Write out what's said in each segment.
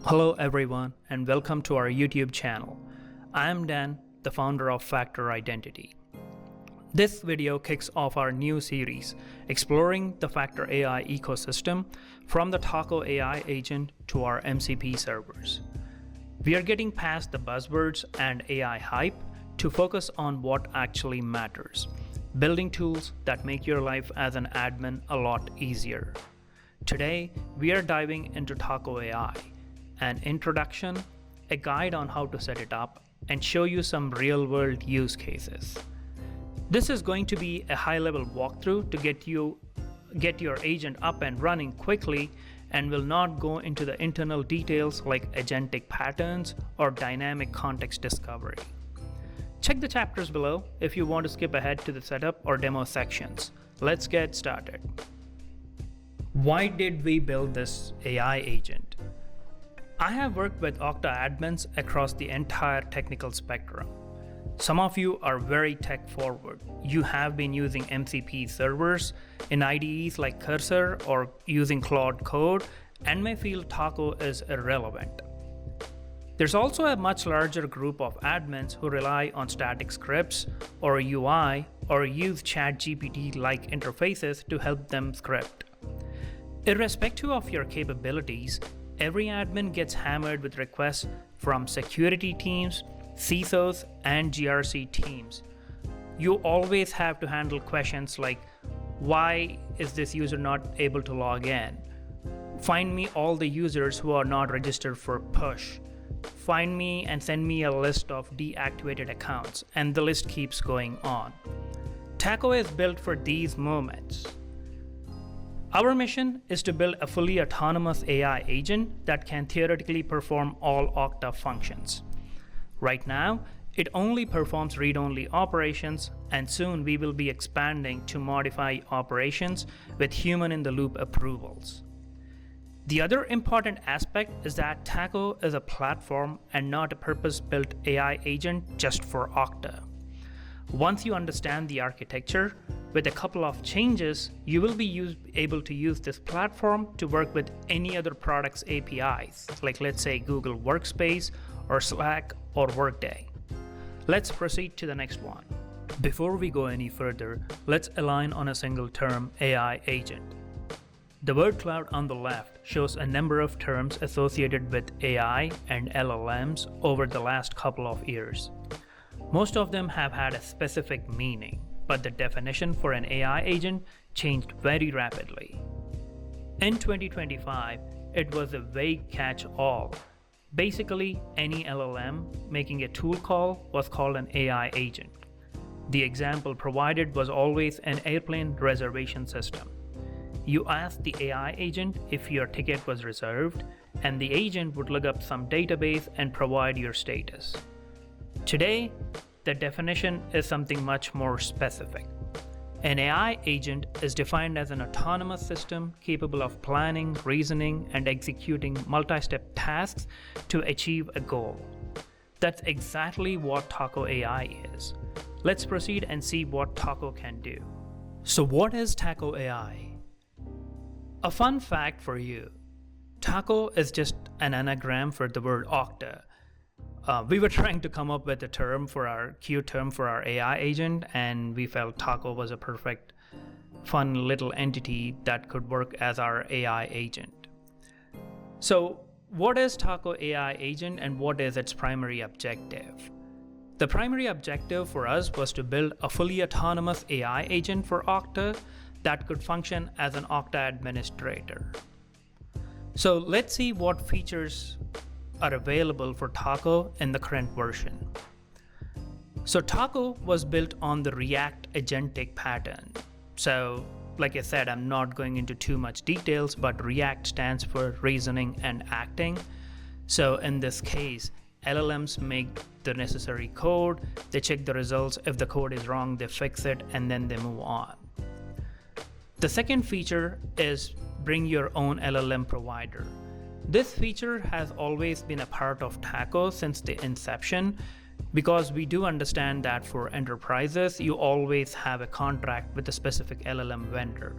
Hello everyone and welcome to our YouTube channel. I am Dan, the founder of Factor Identity. This video kicks off our new series exploring the Factor AI ecosystem from the Tako AI agent to our MCP servers. We are getting past the buzzwords and AI hype to focus on what actually matters, building tools that make your life as an admin a lot easier. Today, we are diving into Tako AI, an introduction, a guide on how to set it up, and show you some real-world use cases. This is going to be a high-level walkthrough to get your agent up and running quickly, and will not go into the internal details like agentic patterns or dynamic context discovery. Check the chapters below if you want to skip ahead to the setup or demo sections. Let's get started. Why did we build this AI agent? I have worked with Okta admins across the entire technical spectrum. Some of you are very tech forward. You have been using MCP servers in IDEs like Cursor or using Claude Code and may feel Tako is irrelevant. There's also a much larger group of admins who rely on static scripts or UI or use ChatGPT-like interfaces to help them script. Irrespective of your capabilities, every admin gets hammered with requests from security teams, CISOs, and GRC teams. You always have to handle questions like, why is this user not able to log in? Find me all the users who are not registered for push. Find me and send me a list of deactivated accounts, and the list keeps going on. Tako is built for these moments. Our mission is to build a fully autonomous AI agent that can theoretically perform all Okta functions. Right now, it only performs read-only operations, and soon we will be expanding to modify operations with human-in-the-loop approvals. The other important aspect is that Tako is a platform and not a purpose-built AI agent just for Okta. Once you understand the architecture, with a couple of changes, you will be able to use this platform to work with any other product's APIs, like let's say Google Workspace or Slack or Workday. Let's proceed to the next one. Before we go any further, let's align on a single term, AI agent. The word cloud on the left shows a number of terms associated with AI and LLMs over the last couple of years. Most of them have had a specific meaning, but the definition for an AI agent changed very rapidly. In 2025, it was a vague catch-all. Basically, any LLM making a tool call was called an AI agent. The example provided was always an airplane reservation system. You asked the AI agent if your ticket was reserved, and the agent would look up some database and provide your status. Today, the definition is something much more specific. An AI agent is defined as an autonomous system capable of planning, reasoning, and executing multi-step tasks to achieve a goal. That's exactly what Tako AI is. Let's proceed and see what Tako can do. So what is Tako AI? A fun fact for you, Tako is just an anagram for the word Okta. We were trying to come up with a cute term for our AI agent, and we felt Tako was a perfect, fun little entity that could work as our AI agent. So what is Tako AI agent and what is its primary objective? The primary objective for us was to build a fully autonomous AI agent for Okta that could function as an Okta administrator. So let's see what features are available for Tako in the current version. So Tako was built on the React Agentic pattern. So like I said, I'm not going into too much details, but React stands for reasoning and acting. So in this case, LLMs make the necessary code, they check the results. If the code is wrong, they fix it, and then they move on. The second feature is bring your own LLM provider. This feature has always been a part of Tako since the inception, because we do understand that for enterprises, you always have a contract with a specific LLM vendor.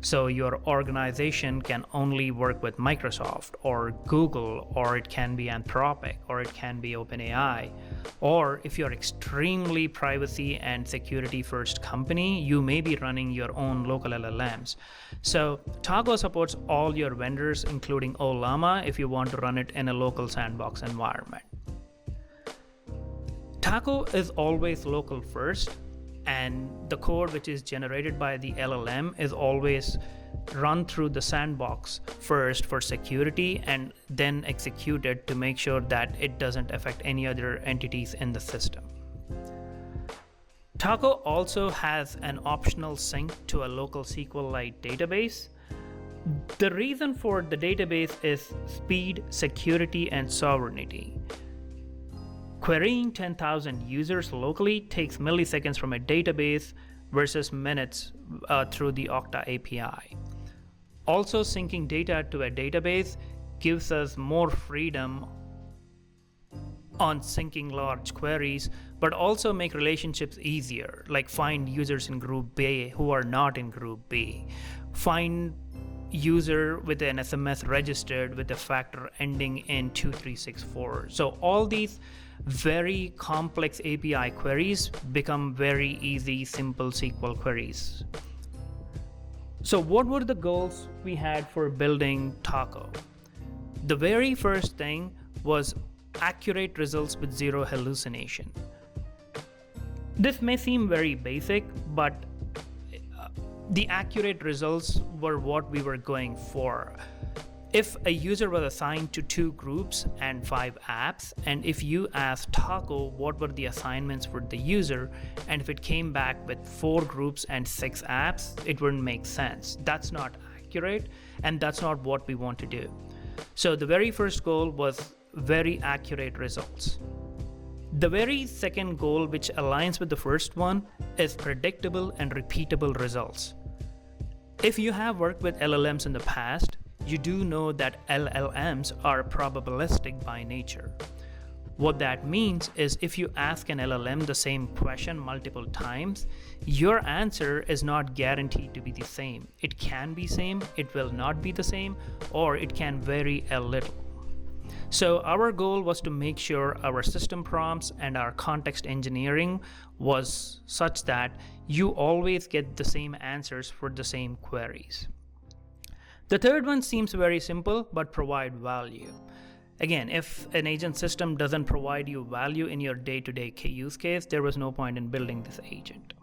So your organization can only work with Microsoft or Google, or it can be Anthropic, or it can be OpenAI. Or if you're extremely privacy and security first company, you may be running your own local LLMs. So Tako supports all your vendors, including Ollama, if you want to run it in a local sandbox environment. Tako is always local first, and the code which is generated by the LLM is always run through the sandbox first for security and then executed to make sure that it doesn't affect any other entities in the system. Tako also has an optional sync to a local SQLite database. The reason for the database is speed, security, and sovereignty. Querying 10,000 users locally takes milliseconds from a database versus minutes through the Okta API. Also, syncing data to a database gives us more freedom on syncing large queries, but also make relationships easier, like find users in group B who are not in group B. Find user with an SMS registered with a factor ending in 2364. So all these very complex API queries become very easy, simple SQL queries. So what were the goals we had for building Tako? The very first thing was accurate results with zero hallucination. This may seem very basic, but the accurate results were what we were going for. If a user was assigned to 2 groups and 5 apps, and if you asked Tako what were the assignments for the user, and if it came back with 4 groups and 6 apps, it wouldn't make sense. That's not accurate, and that's not what we want to do. So the very first goal was very accurate results. The very second goal, which aligns with the first one, is predictable and repeatable results. If you have worked with LLMs in the past, you do know that LLMs are probabilistic by nature. What that means is if you ask an LLM the same question multiple times, your answer is not guaranteed to be the same. It can be same, it will not be the same, or it can vary a little. So our goal was to make sure our system prompts and our context engineering was such that you always get the same answers for the same queries. The third one seems very simple, but provide value. Again, if an agent system doesn't provide you value in your day-to-day use case, there was no point in building this agent.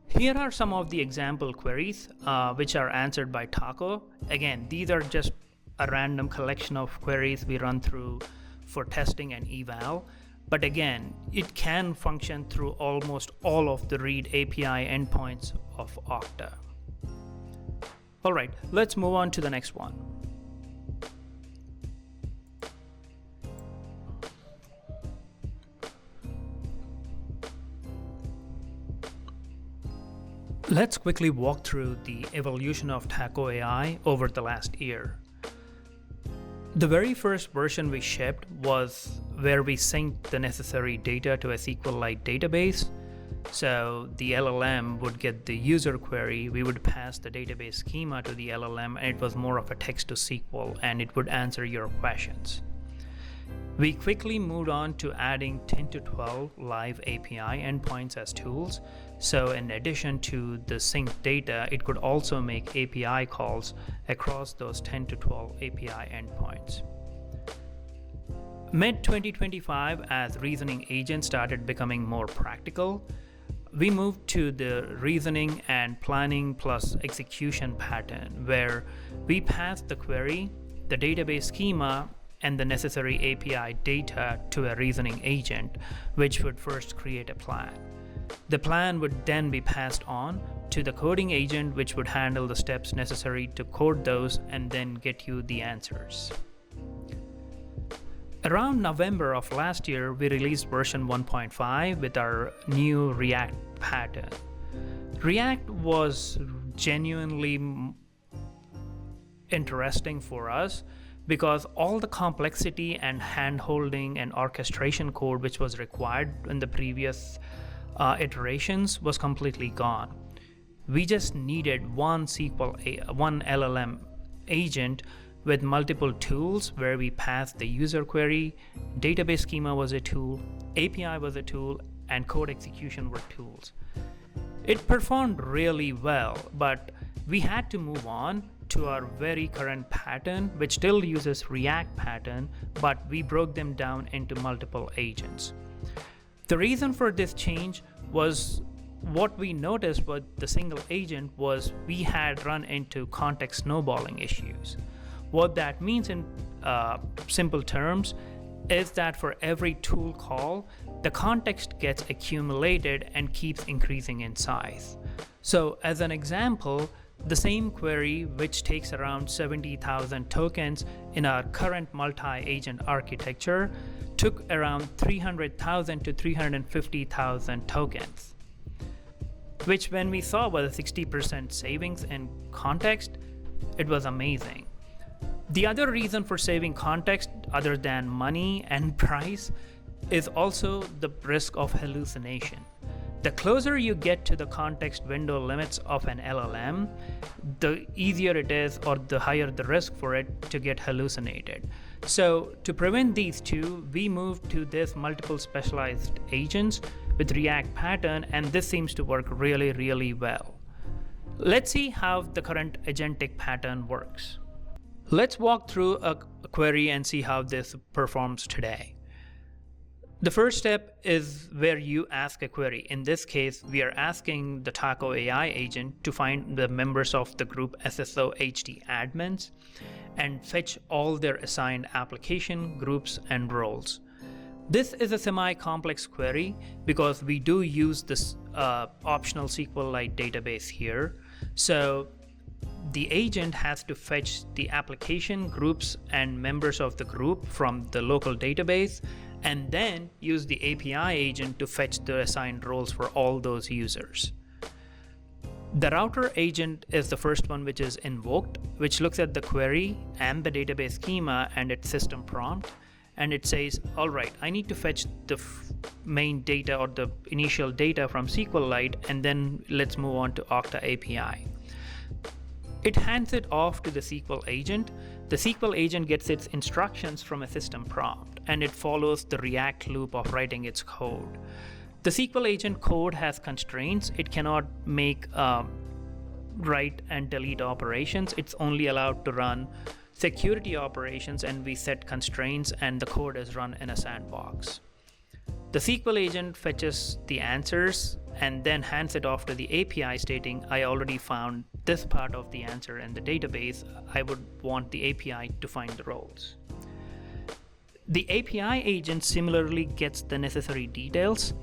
Here are some of the example queries which are answered by Tako. Again, these are just a random collection of queries we run through for testing and eval. But again, it can function through almost all of the read API endpoints of Okta. All right, let's move on to the next one. Let's quickly walk through the evolution of Tako AI over the last year. The very first version we shipped was where we synced the necessary data to a SQLite database. So the LLM would get the user query, we would pass the database schema to the LLM, and it was more of a text to SQL, and it would answer your questions. We quickly moved on to adding 10 to 12 live API endpoints as tools. So in addition to the synced data, it could also make API calls across those 10 to 12 API endpoints. Mid-2025, as reasoning agents started becoming more practical, we moved to the reasoning and planning plus execution pattern, where we passed the query, the database schema, and the necessary API data to a reasoning agent, which would first create a plan. The plan would then be passed on to the coding agent, which would handle the steps necessary to code those and then get you the answers. Around November of last year, we released version 1.5 with our new React pattern. React was genuinely interesting for us because all the complexity and hand-holding and orchestration code which was required in the previous iterations was completely gone. We just needed one one LLM agent with multiple tools where we passed the user query, database schema was a tool, API was a tool, and code execution were tools. It performed really well, but we had to move on to our very current pattern, which still uses React pattern, but we broke them down into multiple agents. The reason for this change was what we noticed with the single agent was we had run into context snowballing issues. What that means in simple terms is that for every tool call, the context gets accumulated and keeps increasing in size. So as an example, the same query, which takes around 70,000 tokens in our current multi-agent architecture, took around 300,000 to 350,000 tokens, which when we saw was a 60% savings in context, it was amazing. The other reason for saving context, other than money and price, is also the risk of hallucination. The closer you get to the context window limits of an LLM, the easier it is or the higher the risk for it to get hallucinated. So to prevent these two, we moved to this multiple specialized agents with React pattern, and this seems to work really, really well. Let's see how the current agentic pattern works. Let's walk through a query and see how this performs today. The first step is where you ask a query. In this case, we are asking the Tako AI agent to find the members of the group SSO-HD admins and fetch all their assigned application, groups, and roles. This is a semi-complex query because we do use this optional SQLite database here. So the agent has to fetch the application, groups, and members of the group from the local database, and then use the API agent to fetch the assigned roles for all those users. The router agent is the first one which is invoked, which looks at the query and the database schema and its system prompt, and it says, all right, I need to fetch the main data or the initial data from SQLite, and then let's move on to Okta API. It hands it off to the SQL agent. The SQL agent gets its instructions from a system prompt, and it follows the React loop of writing its code. The SQL agent code has constraints. It cannot make write and delete operations. It's only allowed to run security operations, and we set constraints, and the code is run in a sandbox. The SQL agent fetches the answers and then hands it off to the API stating, I already found this part of the answer in the database. I would want the API to find the roles. The API agent similarly gets the necessary details,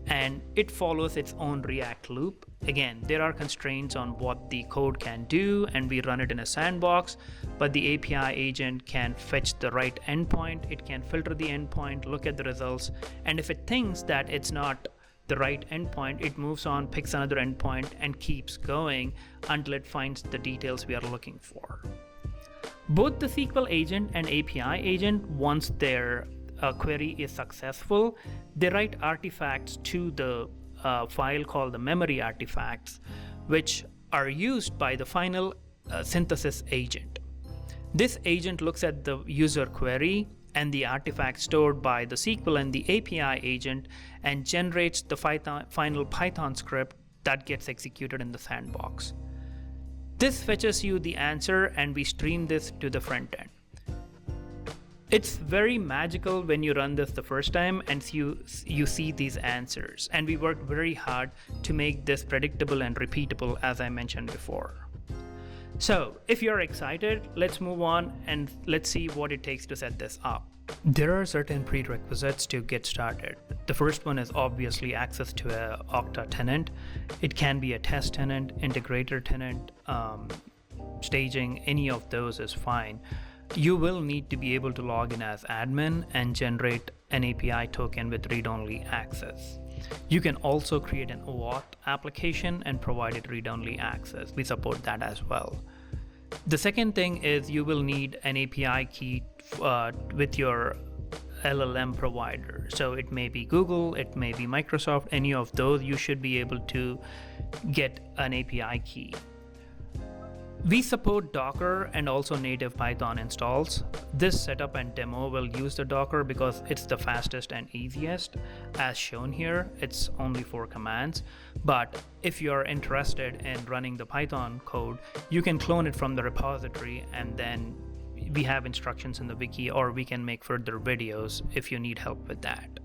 and it follows its own React loop. Again, there are constraints on what the code can do, and we run it in a sandbox, but the API agent can fetch the right endpoint, it can filter the endpoint, look at the results, and if it thinks that it's not the right endpoint, it moves on, picks another endpoint, and keeps going until it finds the details we are looking for. Both the SQL agent and API agent, once their query is successful, they write artifacts to the file called the memory artifacts, which are used by the final synthesis agent. This agent looks at the user query and the artifact stored by the SQL and the API agent and generates the final Python script that gets executed in the sandbox. This fetches you the answer, and we stream this to the front end. It's very magical when you run this the first time and you see these answers, and we worked very hard to make this predictable and repeatable, as I mentioned before. So if you're excited, let's move on and let's see what it takes to set this up. There are certain prerequisites to get started. The first one is obviously access to a Okta tenant. It can be a test tenant, integrator tenant, staging, any of those is fine. You will need to be able to log in as admin and generate an API token with read-only access. You can also create an OAuth application and provide it read-only access. We support that as well. The second thing is you will need an API key with your LLM provider. So it may be Google, it may be Microsoft, any of those, you should be able to get an API key. We support Docker and also native Python installs. This setup and demo will use the Docker because it's the fastest and easiest. As shown here, it's only 4 commands. But if you're interested in running the Python code, you can clone it from the repository, and then we have instructions in the wiki, or we can make further videos if you need help with that.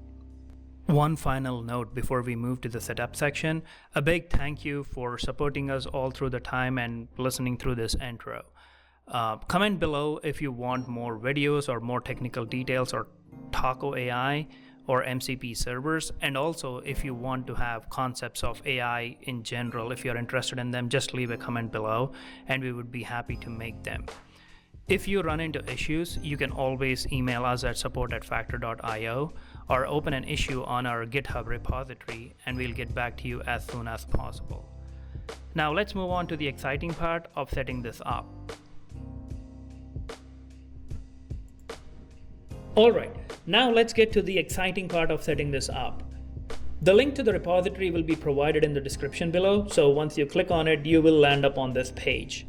One final note before we move to the setup section: a big thank you for supporting us all through the time and listening through this intro. Comment below if you want more videos or more technical details or Tako AI or MCP servers, and also if you want to have concepts of AI in general, if you're interested in them, just leave a comment below and we would be happy to make them. If you run into issues, you can always email us at support@factor.io or open an issue on our GitHub repository, and we'll get back to you as soon as possible. Now let's move on to the exciting part of setting this up. Alright, now let's get to the exciting part of setting this up. The link to the repository will be provided in the description below, so once you click on it, you will land up on this page.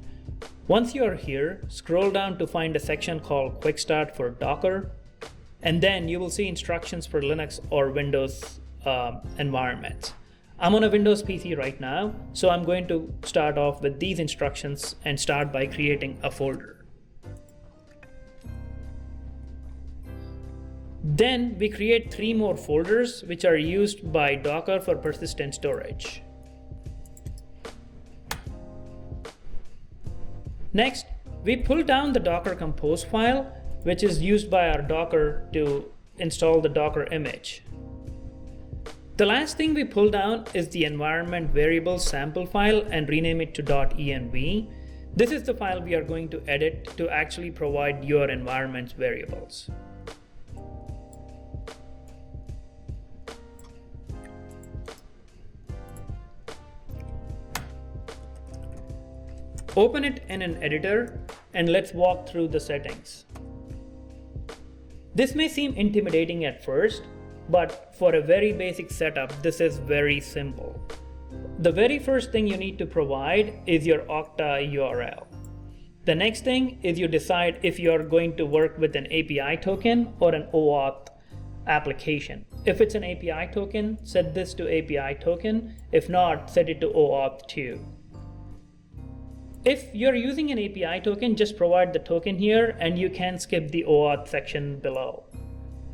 Once you are here, scroll down to find a section called Quick Start for Docker, and then you will see instructions for Linux or Windows environments. I'm on a Windows PC right now, so I'm going to start off with these instructions and start by creating a folder. Then we create 3 more folders which are used by Docker for persistent storage. Next, we pull down the Docker compose file, which is used by our Docker to install the Docker image. The last thing we pull down is the environment variable sample file and rename it to .env. This is the file we are going to edit to actually provide your environment's variables. Open it in an editor and let's walk through the settings. This may seem intimidating at first, but for a very basic setup, this is very simple. The very first thing you need to provide is your Okta URL. The next thing is you decide if you are going to work with an API token or an OAuth application. If it's an API token, set this to API token. If not, set it to OAuth 2. If you're using an API token, just provide the token here and you can skip the OAuth section below.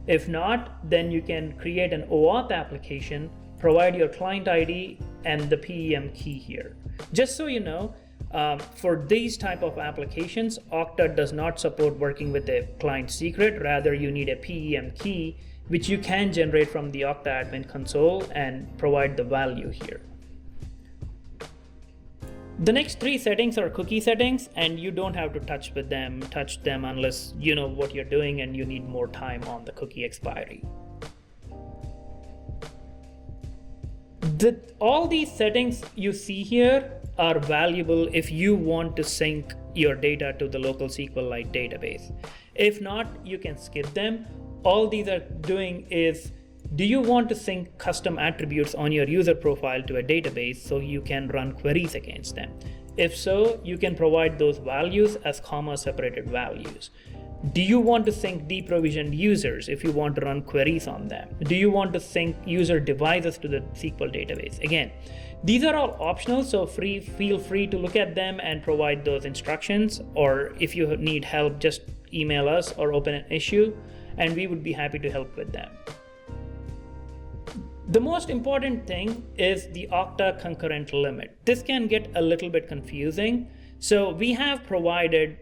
If not, then you can create an OAuth application, provide your client ID and the PEM key here. Just so you know, for these type of applications, Okta does not support working with a client secret. Rather, you need a PEM key, which you can generate from the Okta admin console and provide the value here. The next 3 settings are cookie settings, and you don't have to touch them unless you know what you're doing and you need more time on the cookie expiry. All these settings you see here are valuable if you want to sync your data to the local SQLite database. If not, you can skip them. All these are doing is, do you want to sync custom attributes on your user profile to a database so you can run queries against them? If so, you can provide those values as comma-separated values. Do you want to sync deprovisioned users if you want to run queries on them? Do you want to sync user devices to the SQL database? Again, these are all optional, so feel free to look at them and provide those instructions, or if you need help, just email us or open an issue and we would be happy to help with them. The most important thing is the Okta concurrent limit. This can get a little bit confusing. So we have provided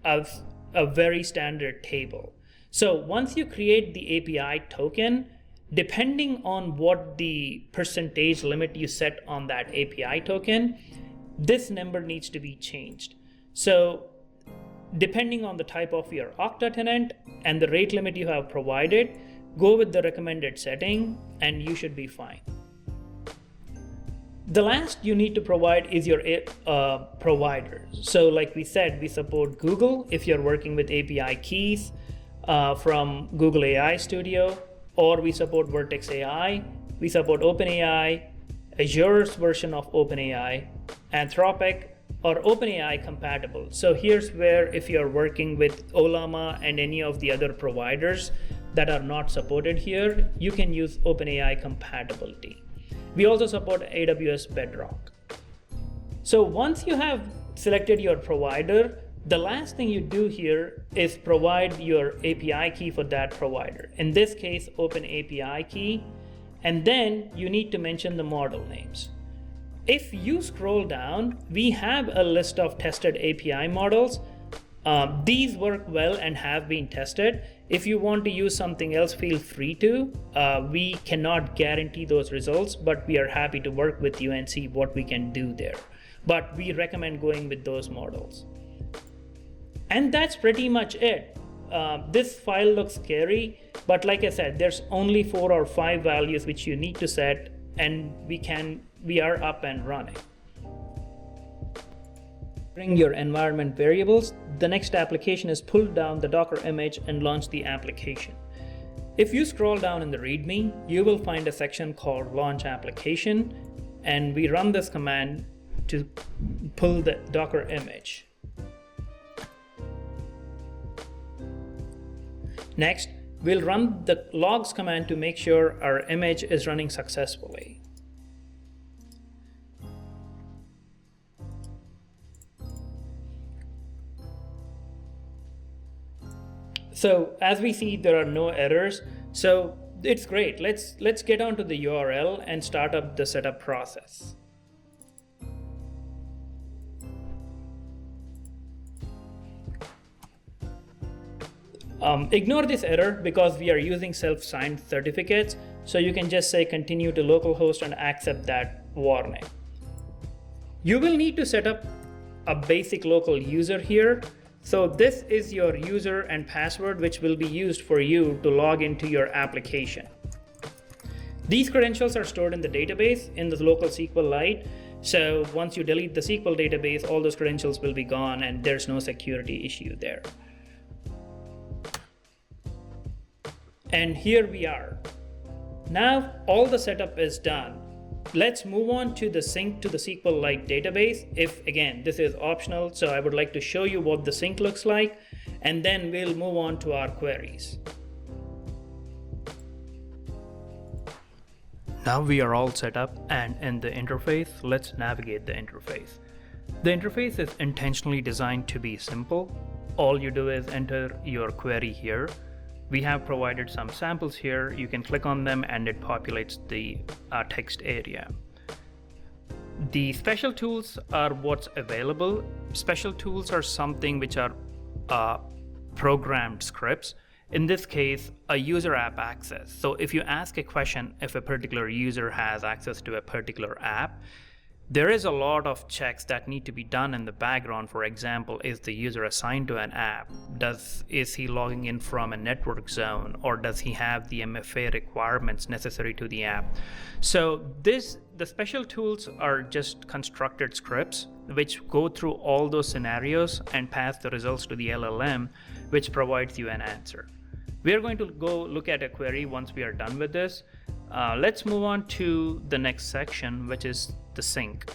a very standard table. So once you create the API token, depending on what the percentage limit you set on that API token, this number needs to be changed. So depending on the type of your Okta tenant and the rate limit you have provided, go with the recommended setting and you should be fine. The last you need to provide is your providers. So like we said, we support Google if you're working with API keys. from Google AI Studio, or we support Vertex AI, we support OpenAI, Azure's version of OpenAI, Anthropic, or OpenAI compatible. So here's where if you're working with Olama and any of the other providers that are not supported here, you can use OpenAI compatibility. We also support AWS Bedrock. So once you have selected your provider, the last thing you do here is provide your API key for that provider. In this case, Open API key, and then you need to mention the model names. If you scroll down, we have a list of tested API models. These work well and have been tested. If you want to use something else, feel free to. We cannot guarantee those results, but we are happy to work with you and see what we can do there. But we recommend going with those models. And that's pretty much it. This file looks scary, but like I said, there's only 4 or 5 values which you need to set, and we are up and running. Bring your environment variables. The next application is pull down the Docker image and launch the application. If you scroll down in the README, you will find a section called Launch Application, and we run this command to pull the Docker image. Next, we'll run the logs command to make sure our image is running successfully. So as we see, there are no errors. So it's great. Let's get onto the URL and start up the setup process. Ignore this error because we are using self-signed certificates. So you can just say continue to localhost and accept that warning. You will need to set up a basic local user here. So this is your user and password, which will be used for you to log into your application. These credentials are stored in the database in the local SQLite. So once you delete the SQL database, all those credentials will be gone and there's no security issue there. And here we are. Now all the setup is done. Let's move on to the sync to the SQLite database. If again, this is optional, so I would like to show you what the sync looks like, and then we'll move on to our queries. Now we are all set up, and in the interface, let's navigate the interface. The interface is intentionally designed to be simple. All you do is enter your query here. We have provided some samples here. You can click on them and it populates the text area. The special tools are what's available. Special tools are something which are programmed scripts. In this case, a user app access. So if you ask a question if a particular user has access to a particular app, there is a lot of checks that need to be done in the background. For example, is the user assigned to an app? Is he logging in from a network zone, or does he have the MFA requirements necessary to the app? So the special tools are just constructed scripts which go through all those scenarios and pass the results to the LLM, which provides you an answer. We are going to go look at a query once we are done with this. Let's move on to the next section, which is the sync.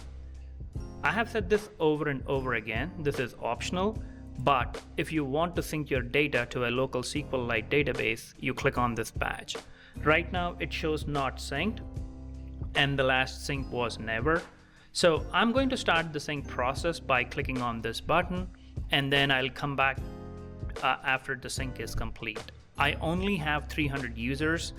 I have said this over and over again. This is optional, but if you want to sync your data to a local SQLite database, you click on this badge. Right now it shows not synced, and the last sync was never. So I'm going to start the sync process by clicking on this button, and then I'll come back after the sync is complete. I only have 300 users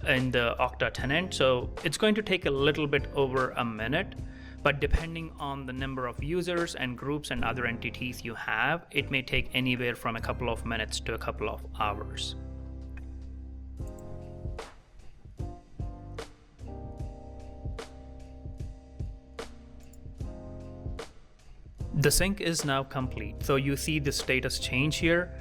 in the Okta tenant, so it's going to take a little bit over a minute, but depending on the number of users and groups and other entities you have, it may take anywhere from a couple of minutes to a couple of hours. The sync is now complete, so you see the status change here.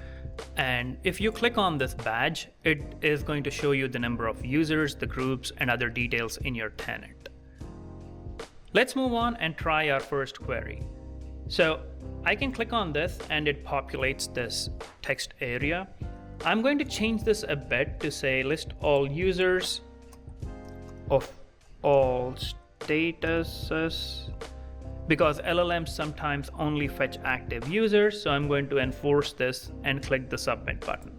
And if you click on this badge, it is going to show you the number of users, the groups, and other details in your tenant. Let's move on and try our first query. So I can click on this and it populates this text area. I'm going to change this a bit to say list all users of all statuses, because LLMs sometimes only fetch active users, so I'm going to enforce this and click the submit button.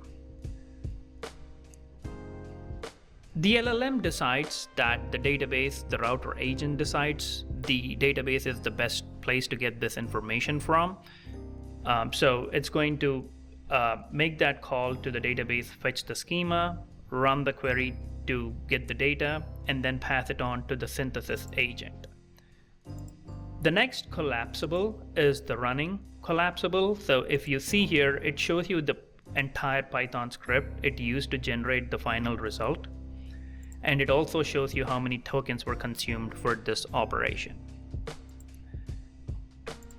The LLM decides that the database, the router agent decides the database is the best place to get this information from. So it's going to make that call to the database, fetch the schema, run the query to get the data, and then pass it on to the synthesis agent. The next collapsible is the running collapsible. So if you see here, it shows you the entire Python script it used to generate the final result. And it also shows you how many tokens were consumed for this operation.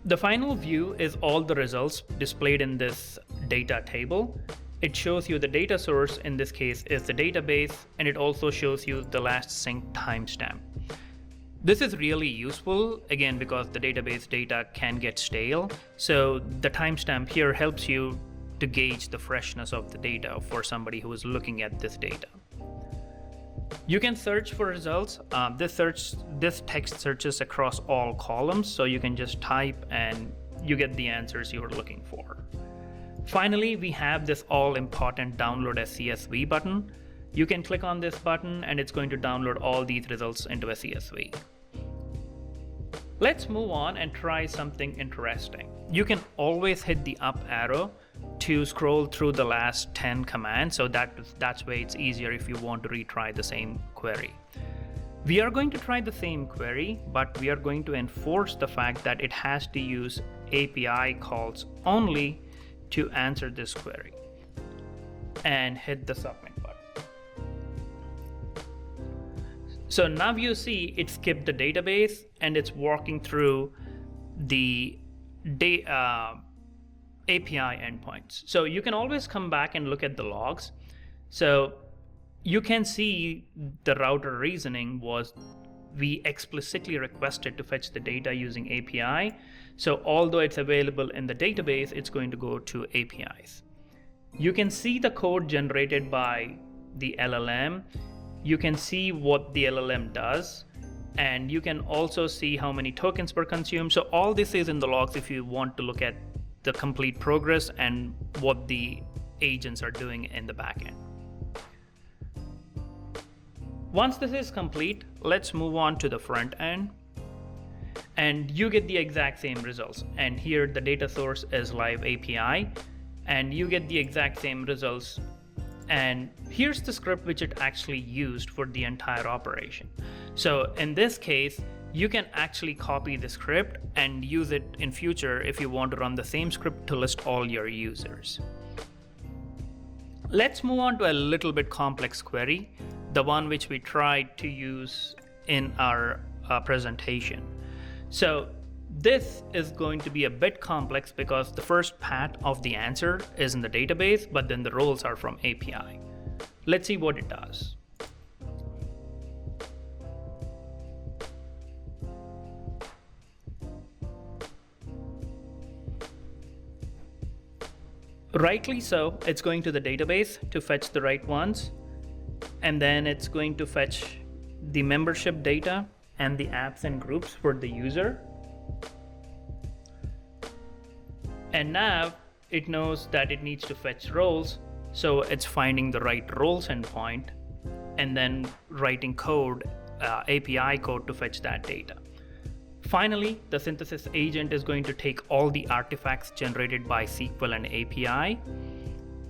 The final view is all the results displayed in this data table. It shows you the data source, in this case is the database, and it also shows you the last sync timestamp. This is really useful, again, because the database data can get stale. So the timestamp here helps you to gauge the freshness of the data for somebody who is looking at this data. You can search for results. This text searches across all columns, so you can just type and you get the answers you are looking for. Finally, we have this all-important download as CSV button. You can click on this button and it's going to download all these results into a CSV. Let's move on and try something interesting. You can always hit the up arrow to scroll through the last 10 commands, so that's way it's easier if you want to retry the same query. We are going to try the same query, but we are going to enforce the fact that it has to use API calls only to answer this query, and hit the submit button. So now you see it skipped the database and it's walking through the API endpoints. So you can always come back and look at the logs. So you can see the router reasoning was we explicitly requested to fetch the data using API. So although it's available in the database, it's going to go to APIs. You can see the code generated by the LLM. You can see what the LLM does, and you can also see how many tokens were consumed. So all this is in the logs if you want to look at the complete progress and what the agents are doing in the backend. Once this is complete, let's move on to the front end. And you get the exact same results. And here the data source is live API, and you get the exact same results. And here's the script which it actually used for the entire operation. So in this case, you can actually copy the script and use it in future if you want to run the same script to list all your users. Let's move on to a little bit complex query, the one which we tried to use in our presentation. So this is going to be a bit complex because the first part of the answer is in the database, but then the roles are from API. Let's see what it does. Rightly so, it's going to the database to fetch the right ones, and then it's going to fetch the membership data and the apps and groups for the user. And now it knows that it needs to fetch roles, so it's finding the right roles endpoint and then writing code, API code to fetch that data. Finally, the synthesis agent is going to take all the artifacts generated by SQL and API,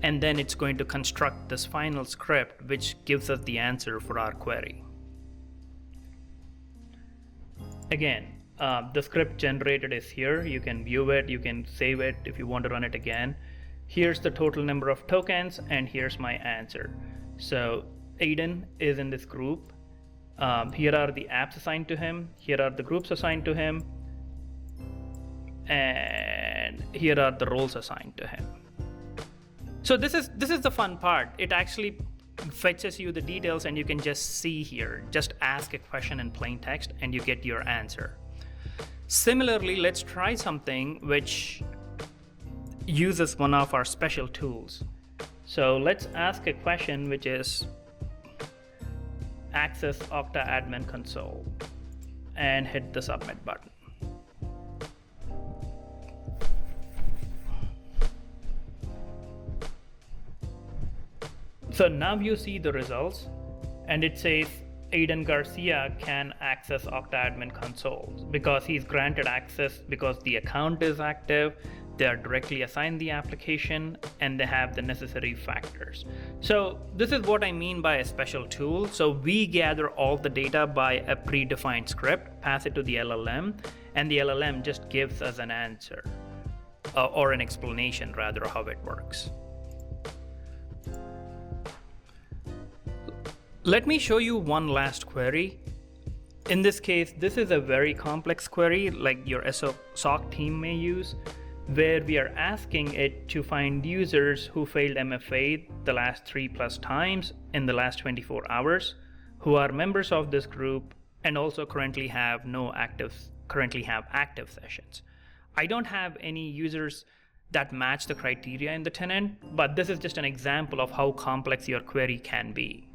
and then it's going to construct this final script which gives us the answer for our query. Again, the script generated is here. You can view it, you can save it if you want to run it again. Here's the total number of tokens, and here's my answer. So Aiden is in this group. Here are the apps assigned to him, here are the groups assigned to him, and here are the roles assigned to him. So this is the fun part. It actually fetches you the details, and you can just see here, just ask a question in plain text and you get your answer. Similarly, let's try something which uses one of our special tools. So let's ask a question which is access Okta admin console and hit the submit button. So now you see the results and it says Aiden Garcia can access Okta admin console because he's granted access because the account is active, they are directly assigned the application, and they have the necessary factors. So this is what I mean by a special tool. So we gather all the data by a predefined script, pass it to the LLM, and the LLM just gives us an answer or an explanation rather of how it works. Let me show you one last query. In this case, this is a very complex query like your SOC team may use, where we are asking it to find users who failed MFA the last 3+ times in the last 24 hours, who are members of this group and also currently have active sessions. I don't have any users that match the criteria in the tenant, but this is just an example of how complex your query can be.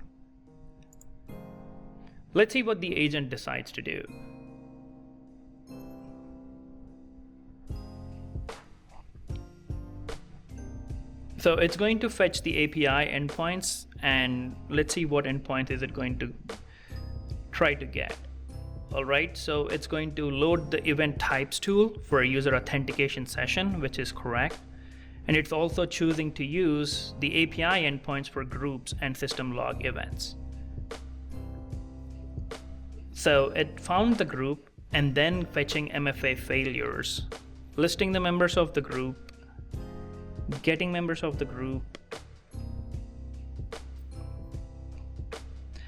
Let's see what the agent decides to do. So it's going to fetch the API endpoints, and let's see what endpoint is it going to try to get. All right, so it's going to load the event types tool for a user authentication session, which is correct. And it's also choosing to use the API endpoints for groups and system log events. So it found the group and then fetching MFA failures, listing the members of the group, getting members of the group.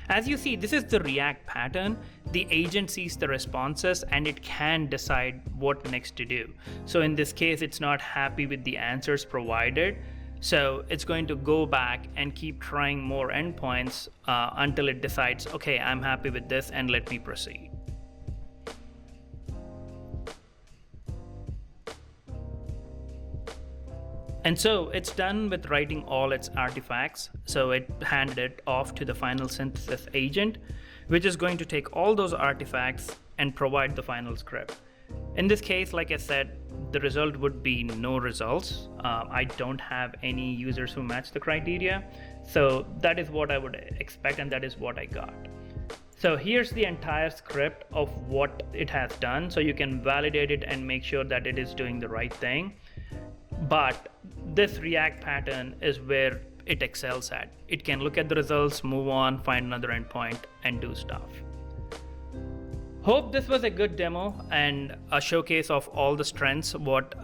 As you see, this is the React pattern. The agent sees the responses and it can decide what next to do. So in this case, it's not happy with the answers provided. So it's going to go back and keep trying more endpoints until it decides, okay, I'm happy with this and let me proceed. And so it's done with writing all its artifacts. So it handed it off to the final synthesis agent, which is going to take all those artifacts and provide the final script. In this case, like I said, the result would be no results. I don't have any users who match the criteria. So that is what I would expect, and that is what I got. So here's the entire script of what it has done. So you can validate it and make sure that it is doing the right thing. But this React pattern is where it excels at. It can look at the results, move on, find another endpoint, and do stuff. Hope this was a good demo and a showcase of all the strengths what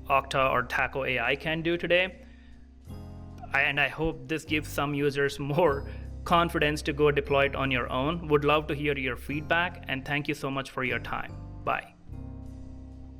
Okta or Tako AI can do today. And I hope this gives some users more confidence to go deploy it on your own. Would love to hear your feedback, and thank you so much for your time. Bye.